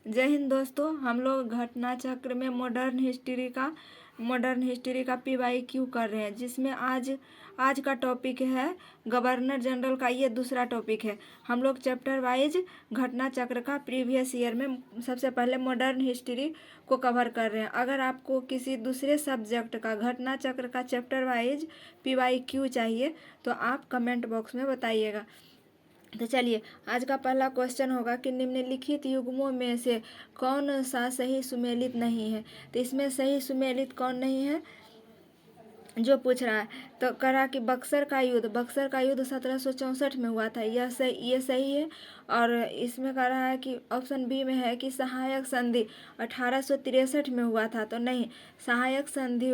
जय हिंद दोस्तों। हम लोग घटना चक्र में मॉडर्न हिस्ट्री का PYQ कर रहे हैं, जिसमें आज का टॉपिक है गवर्नर जनरल का। ये दूसरा टॉपिक है। हम लोग चैप्टर वाइज घटना चक्र का प्रीवियस ईयर में सबसे पहले मॉडर्न हिस्ट्री को कवर कर रहे हैं। अगर आपको किसी दूसरे सब्जेक्ट का घटना चक्र का चैप्टर वाइज PYQ चाहिए तो आप कमेंट बॉक्स में बताइएगा। तो चलिए, आज का पहला क्वेश्चन होगा कि निम्नलिखित युग्मों में से कौन सा सही सुमेलित नहीं है। तो इसमें सही सुमेलित कौन नहीं है जो पूछ रहा है, तो करा कि बक्सर का युद्ध 1764 में हुआ था। ये सही है। और इसमें कह रहा है कि ऑप्शन बी में है कि सहायक संधि 1863 में हुआ था। तो नहीं, सहायक संधि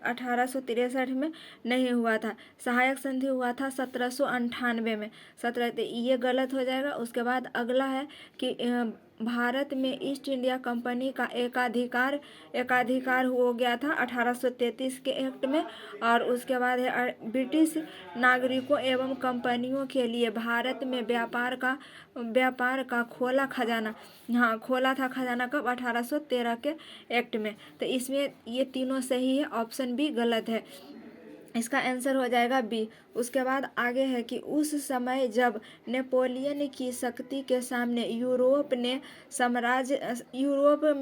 1863 में नहीं हुआ था। सहायक संधि हुआ था 1798 में। ये गलत हो जाएगा। उसके बाद अगला है कि भारत में ईस्ट इंडिया कंपनी का एकाधिकार हो गया था 1833 के एक्ट में। और उसके बाद है ब्रिटिश नागरिकों एवं कंपनियों के लिए भारत में व्यापार का खोला था खजाना कब? 1813 के एक्ट में। तो इसमें ये तीनों सही है, ऑप्शन बी गलत है। इसका आंसर हो जाएगा बी। उसके बाद आगे है कि उस समय जब नेपोलियन की शक्ति के सामने यूरोप में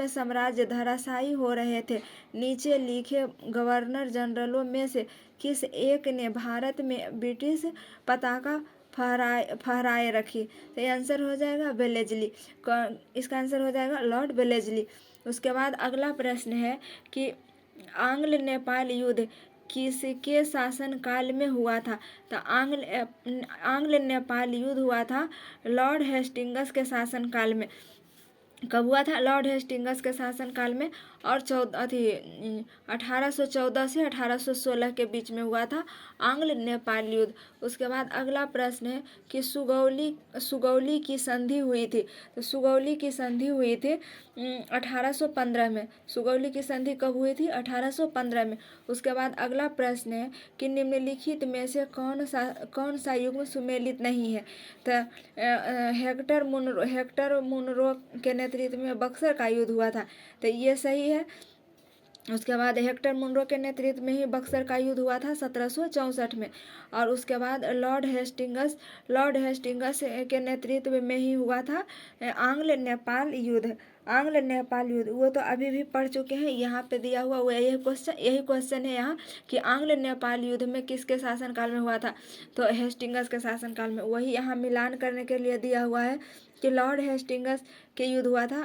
साम्राज्य धराशायी हो रहे थे, नीचे लिखे गवर्नर जनरलों में से किस एक ने भारत में ब्रिटिश पताका फहराए रखी? तो ये आंसर हो जाएगा वेलेस्ली। इसका आंसर हो जाएगा लॉर्ड वेलेस्ली। उसके बाद अगला प्रश्न है कि आंग्ल नेपाल युद्ध किसके शासनकाल में हुआ था? तो आंग्ल नेपाल युद्ध हुआ था लॉर्ड हेस्टिंग्स के शासनकाल में। कब हुआ था? लॉर्ड हेस्टिंग्स के शासनकाल में। और 1814 से 1816 के बीच में हुआ था आंग्ल नेपाल युद्ध। उसके बाद अगला प्रश्न है कि सुगौली की संधि हुई थी। तो सुगौली की संधि हुई थी 1815 में। सुगौली की संधि कब हुई थी? 1815 में। उसके बाद अगला प्रश्न है कि निम्नलिखित में से कौन सा युग्म सुमेलित नहीं है? तो हेक्टर मुनरो के नेतृत्व में बक्सर का युद्ध हुआ था। तो ये सही है। उसके बाद हेक्टर मुनरो के नेतृत्व में ही बक्सर का युद्ध हुआ था 1764 में। और उसके बाद लॉर्ड हेस्टिंग्स के नेतृत्व में ही हुआ था आंग्ल नेपाल युद्ध। वो तो अभी भी पढ़ चुके हैं। यहाँ पे दिया हुआ वो यही क्वेश्चन है यहाँ कि आंग्ल नेपाल युद्ध में किसके शासनकाल में हुआ था? तो हेस्टिंग्स के शासनकाल में। वही यहाँ मिलान करने के लिए दिया हुआ है कि लॉर्ड हेस्टिंग्स के युद्ध हुआ था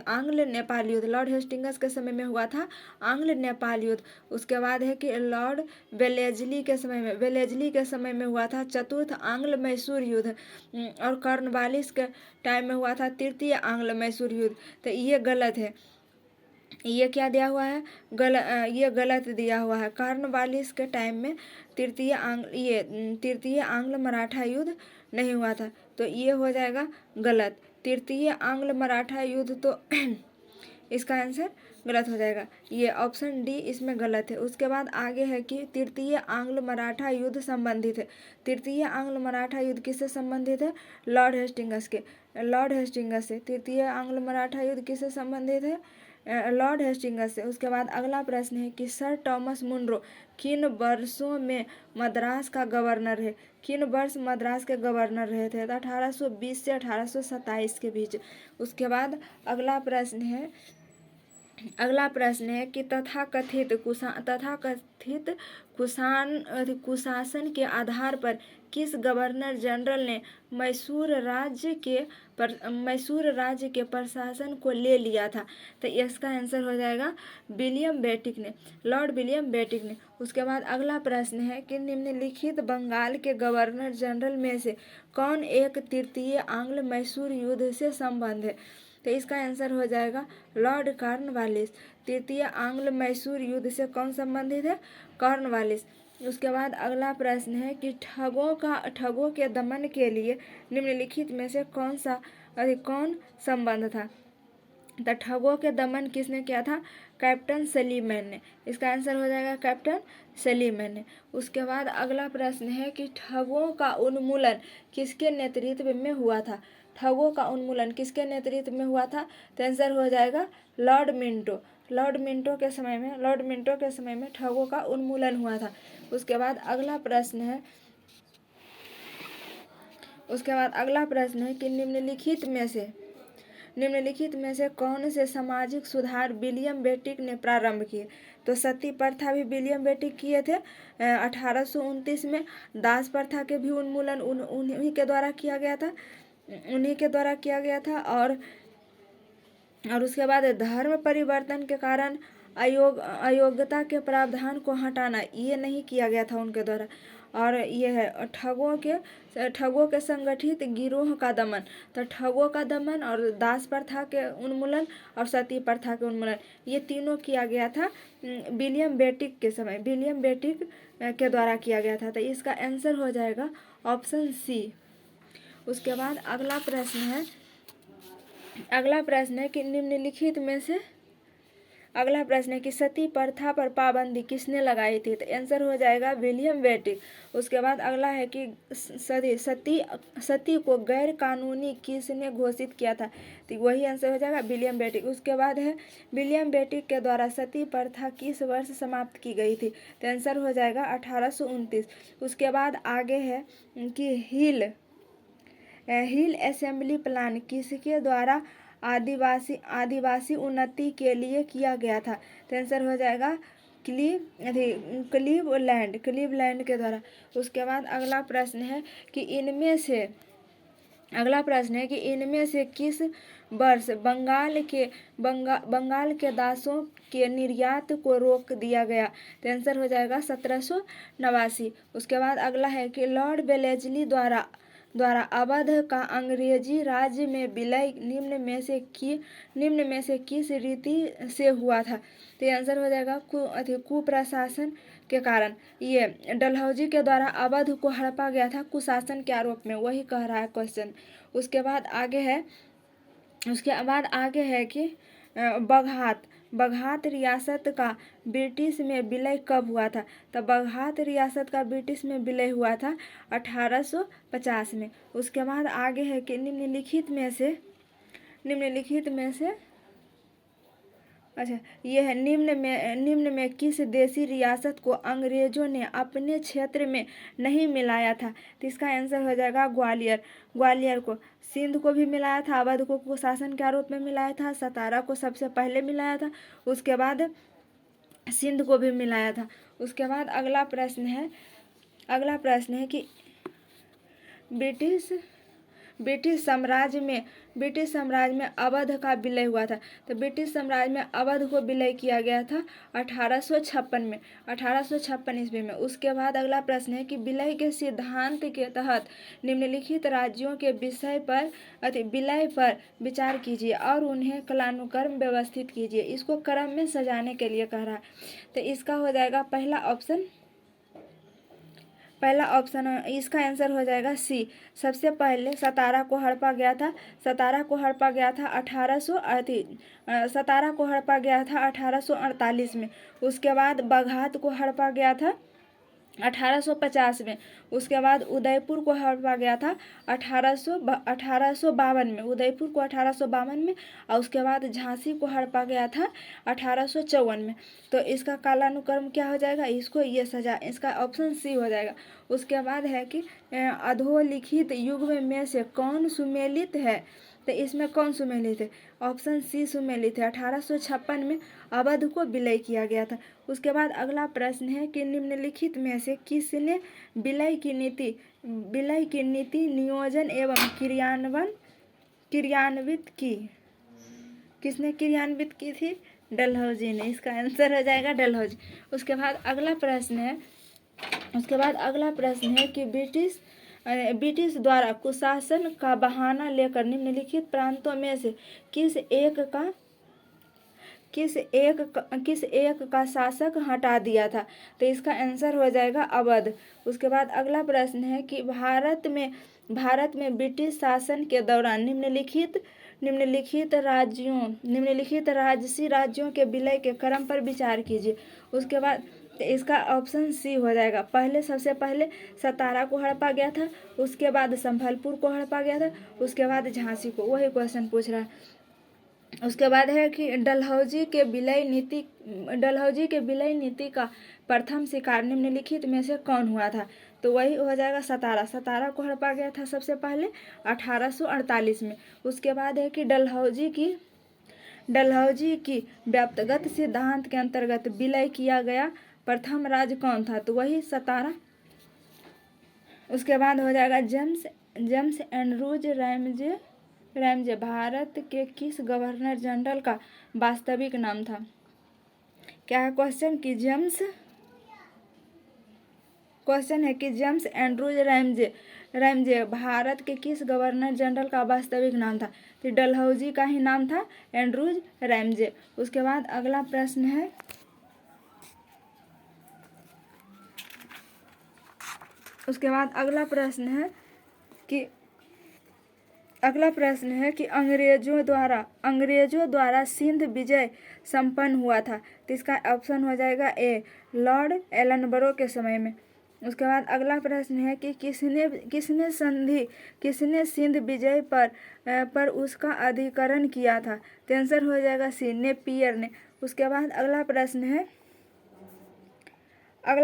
आंग्ल नेपाल युद्ध। लॉर्ड हेस्टिंग्स के समय में हुआ था आंग्ल नेपाल युद्ध। उसके बाद है कि लॉर्ड वेलेस्ली के समय में हुआ था चतुर्थ आंग्ल मैसूर युद्ध। और कॉर्नवालिस के टाइम में हुआ था तृतीय आंग्ल मैसूर युद्ध। तो ये गलत है। ये क्या दिया हुआ है? ये गलत दिया हुआ है। कॉर्नवालिस के टाइम में तृतीय आंग्ल मराठा युद्ध नहीं हुआ था। तो ये हो जाएगा गलत। तृतीय आंग्ल मराठा युद्ध तो इसका आंसर गलत हो जाएगा। ये ऑप्शन डी इसमें गलत है। उसके बाद आगे है कि तृतीय आंग्ल मराठा युद्ध संबंधित है। तृतीय आंग्ल मराठा युद्ध किससे संबंधित है? लॉर्ड हेस्टिंग्स से। तृतीय आंग्ल मराठा युद्ध किससे संबंधित है? लॉर्ड हेस्टिंग्स से। उसके बाद अगला प्रश्न है कि सर टॉमस मुनरो किन वर्षों में मद्रास का गवर्नर है? किन वर्ष मद्रास के गवर्नर रहे थे? तो 1820 से 1827 के बीच। उसके बाद अगला प्रश्न है कि तथाकथित कुशासन के आधार पर किस गवर्नर जनरल ने मैसूर राज्य के प्रशासन को ले लिया था? तो इसका आंसर हो जाएगा लॉर्ड विलियम बेटिक ने। उसके बाद अगला प्रश्न है कि निम्नलिखित बंगाल के गवर्नर जनरल में से कौन एक तृतीय आंग्ल मैसूर युद्ध से संबंध है? तो इसका आंसर हो जाएगा लॉर्ड कॉर्नवालिस। तृतीय आंग्ल मैसूर युद्ध से कौन संबंधित है? कॉर्नवालिस। उसके बाद अगला प्रश्न है कि ठगों के दमन के लिए निम्नलिखित में से कौन संबंध था? तो ठगों के दमन किसने किया था? कैप्टन सलीमैन ने। इसका आंसर हो जाएगा कैप्टन सलीमैन ने। उसके बाद अगला प्रश्न है कि ठगों का उन्मूलन किसके नेतृत्व में हुआ था? ठगों का उन्मूलन किसके नेतृत्व में हुआ था? तो आंसर हो जाएगा लॉर्ड मिंटो। लॉर्ड मिंटो के समय में ठगों का उन्मूलन हुआ था। उसके बाद अगला प्रश्न है कि निम्नलिखित में से कौन से सामाजिक सुधार विलियम बेटिक ने प्रारंभ किए? तो सती प्रथा भी विलियम बेटिक किए थे 1829 में। दास प्रथा के भी उन्मूलन उन्हीं के द्वारा किया गया था। और उसके बाद धर्म परिवर्तन के कारण अयोग्यता के प्रावधान को हटाना, ये नहीं किया गया था उनके द्वारा। और ये है ठगों के संगठित गिरोह का दमन। तो ठगों का दमन और दास प्रथा के उन्मूलन और सती प्रथा के उन्मूलन, ये तीनों किया गया था विलियम बेटिक के द्वारा किया गया था। तो इसका आंसर हो जाएगा ऑप्शन सी। उसके बाद अगला प्रश्न है कि निम्नलिखित में से सती प्रथा पर पाबंदी किसने लगाई थी? तो आंसर हो जाएगा विलियम बेटिक। उसके बाद अगला है कि सती को गैर कानूनी किसने घोषित किया था? तो वही आंसर हो जाएगा विलियम बेटिक। उसके बाद है विलियम बेटिक के द्वारा सती प्रथा किस वर्ष समाप्त की गई थी? तो आंसर हो जाएगा 1829। उसके बाद आगे है कि हिल असेंबली प्लान किसके द्वारा आदिवासी उन्नति के लिए किया गया था? तो आंसर हो जाएगा क्लीवलैंड के द्वारा। उसके बाद अगला प्रश्न है कि इनमें से किस वर्ष बंगाल के दासों के निर्यात को रोक दिया गया? तो आंसर हो जाएगा 1789। उसके बाद अगला है कि लॉर्ड वेलेस्ली द्वारा अवध का अंग्रेजी राज्य में विलय निम्न में से किस रीति से हुआ था? तो आंसर हो जाएगा कुप्रशासन के कारण। ये डलहौजी के द्वारा अवध को हड़पा गया था कुशासन के आरोप में, वही कह रहा है क्वेश्चन। उसके बाद आगे है कि बगहात रियासत का ब्रिटिश में विलय कब हुआ था? तो बगहात रियासत का ब्रिटिश में विलय हुआ था 1850 में। उसके बाद आगे है कि निम्नलिखित में से अच्छा ये है निम्न में किस देशी रियासत को अंग्रेजों ने अपने क्षेत्र में नहीं मिलाया था? तो इसका आंसर हो जाएगा ग्वालियर को। सिंध को भी मिलाया था, अवध को कुशासन के आरोप में मिलाया था, सतारा को सबसे पहले मिलाया था, उसके बाद सिंध को भी मिलाया था। उसके बाद अगला प्रश्न है कि ब्रिटिश साम्राज्य में अवध का विलय हुआ था। तो ब्रिटिश साम्राज्य में अवध को विलय किया गया था 1856 ईस्वी में। उसके बाद अगला प्रश्न है कि विलय के सिद्धांत के तहत निम्नलिखित राज्यों के विलय पर विचार कीजिए और उन्हें कालानुक्रम व्यवस्थित कीजिए। इसको क्रम में सजाने के लिए कह रहा है। तो इसका हो जाएगा पहला ऑप्शन, इसका आंसर हो जाएगा सी। सबसे पहले सतारा को हड़पा गया था 1848 में। उसके बाद बगहात को हड़पा गया था 1850 में। उसके बाद उदयपुर को हड़पा गया था 1852 में, और उसके बाद झांसी को हड़पा गया था 1854 में। तो इसका कालानुक्रम क्या हो जाएगा? इसका ऑप्शन सी हो जाएगा। उसके बाद है कि अधोलिखित युग में से कौन सुमेलित है? तो इसमें कौन सुमेलित है? ऑप्शन सी सुमेलित है। 1856 में अवध को विलय किया गया था। उसके बाद अगला प्रश्न है कि निम्नलिखित में से किसने विलय की नीति नियोजन एवं क्रियान्वित की? किसने क्रियान्वित की थी? डलहौजी ने। इसका आंसर हो जाएगा डलहौजी। उसके बाद अगला प्रश्न है कि ब्रिटिश द्वारा कुशासन का बहाना लेकर निम्नलिखित प्रांतों में से किस एक का शासक हटा दिया था? तो इसका आंसर हो जाएगा अवध। उसके बाद अगला प्रश्न है कि भारत में ब्रिटिश शासन के दौरान निम्नलिखित राजसी राज्यों के विलय के क्रम पर विचार कीजिए। उसके बाद तो इसका ऑप्शन सी हो जाएगा। सबसे पहले सतारा को हड़पा गया था, उसके बाद संभलपुर को हड़पा गया था, उसके बाद झांसी को। वही क्वेश्चन पूछ रहा है। उसके बाद है कि डलहौजी के विलय नीति का प्रथम शिकार निम्नलिखित में से कौन हुआ था? तो वही हो जाएगा सतारा को हड़पा गया था सबसे पहले 1848 में। उसके बाद है कि डलहौजी की व्याप्तगत सिद्धांत के अंतर्गत विलय किया गया प्रथम राज्य कौन था? तो वही सतारा। उसके बाद हो जाएगा जेम्स एंड्रूज रैमजे भारत के किस गवर्नर जनरल का वास्तविक नाम था? क्या है क्वेश्चन है कि जेम्स एंड्रूज रैमजे भारत के किस गवर्नर जनरल का वास्तविक नाम था? तो डलहौजी का ही नाम था एंड्रूज रैमजे। उसके बाद अगला प्रश्न है कि अंग्रेजों द्वारा सिंध विजय संपन्न हुआ था। तो इसका ऑप्शन हो जाएगा ए, लॉर्ड एलनबरो के समय में। उसके बाद अगला प्रश्न है कि किसने सिंध विजय पर उसका अधिकरण किया था? तो आंसर हो जाएगा सी, नेपियर ने। उसके बाद अगला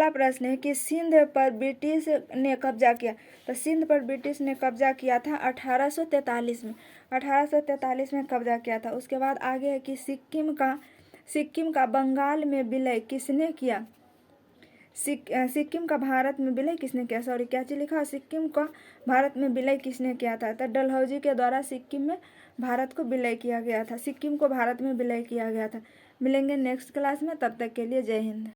प्रश्न है कि सिंध पर ब्रिटिश ने कब्जा किया। तो सिंध पर ब्रिटिश ने कब्जा किया था 1843 में। 1843 में कब्जा किया था। उसके बाद आगे है कि सिक्किम का बंगाल में विलय किसने किया? सिक्किम का भारत में विलय किसने किया? सॉरी, क्या चीज लिखा? सिक्किम का भारत में विलय किसने किया था? तो डलहौजी के द्वारा सिक्किम में भारत को विलय किया गया था। सिक्किम को भारत में विलय किया गया था। मिलेंगे नेक्स्ट क्लास में, तब तक के लिए जय हिंद।